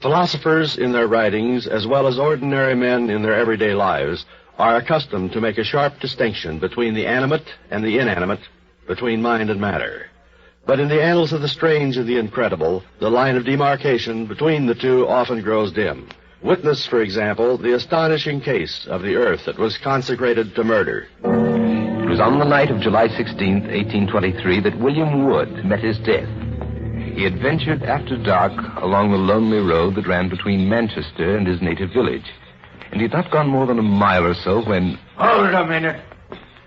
Philosophers in their writings, as well as ordinary men in their everyday lives, are accustomed to make a sharp distinction between the animate and the inanimate, between mind and matter. But in the annals of the strange and the incredible, the line of demarcation between the two often grows dim. Witness, for example, the astonishing case of the earth that was consecrated to murder. It was on the night of July 16th, 1823, that William Wood met his death. He had ventured after dark along the lonely road that ran between Manchester and his native village. And he had not gone more than a mile or so when... Hold a minute.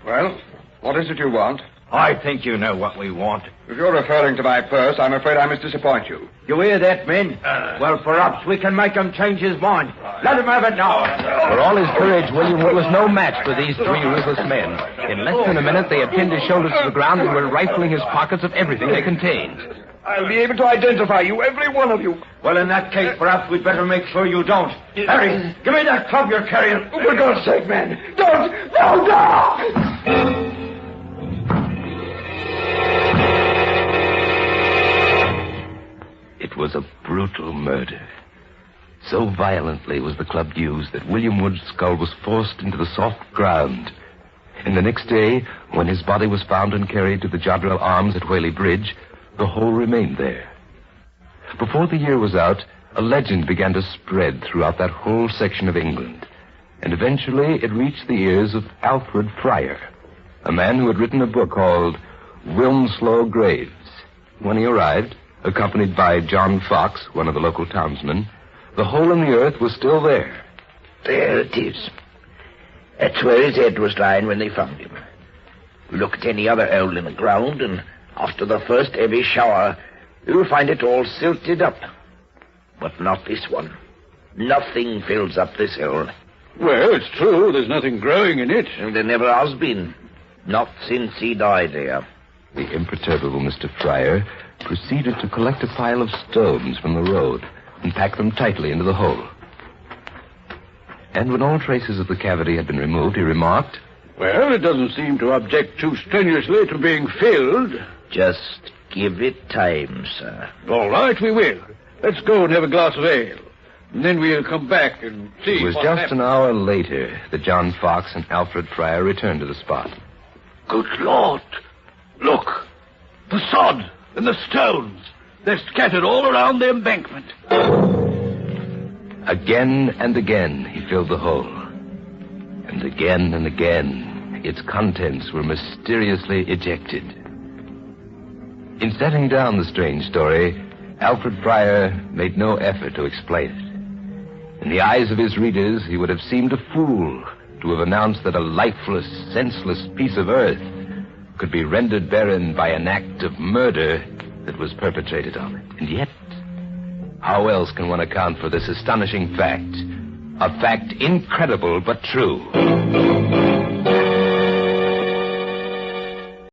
Well, what is it you want? I think you know what we want. If you're referring to my purse, I'm afraid I must disappoint you. You hear that, men? Well, perhaps we can make him change his mind. Let him have it now. For all his courage, William Wood was no match for these three ruthless men. In less than a minute, they had pinned his shoulders to the ground and were rifling his pockets of everything they contained. I'll be able to identify you, every one of you. Well, in that case, perhaps we'd better make sure you don't. Harry, give me that club you're carrying. Oh, for God's sake, man. Don't! No! It was a brutal murder. So violently was the club used that William Wood's skull was forced into the soft ground. And the next day, when his body was found and carried to the Jodrell Arms at Whaley Bridge, the hole remained there. Before the year was out, a legend began to spread throughout that whole section of England. And eventually it reached the ears of Alfred Fryer, a man who had written a book called Wilmslow Graves. When he arrived, accompanied by John Fox, one of the local townsmen, the hole in the earth was still there. There it is. That's where his head was lying when they found him. Look at any other hole in the ground, and after the first heavy shower, you'll find it all silted up. But not this one. Nothing fills up this hole. Well, it's true. There's nothing growing in it. And there never has been. Not since he died there. The imperturbable Mr. Fryer proceeded to collect a pile of stones from the road and pack them tightly into the hole. And when all traces of the cavity had been removed, he remarked, Well, it doesn't seem to object too strenuously to being filled. Just give it time, sir. All right, we will. Let's go and have a glass of ale. And then we'll come back and see. It was just an hour later that John Fox and Alfred Fryer returned to the spot. Good Lord! Look! The sod and the stones. They're scattered all around the embankment. Again and again he filled the hole. And again, its contents were mysteriously ejected. In setting down the strange story, Alfred Fryer made no effort to explain it. In the eyes of his readers, he would have seemed a fool to have announced that a lifeless, senseless piece of earth could be rendered barren by an act of murder that was perpetrated on it. And yet, how else can one account for this astonishing fact? A fact incredible but true.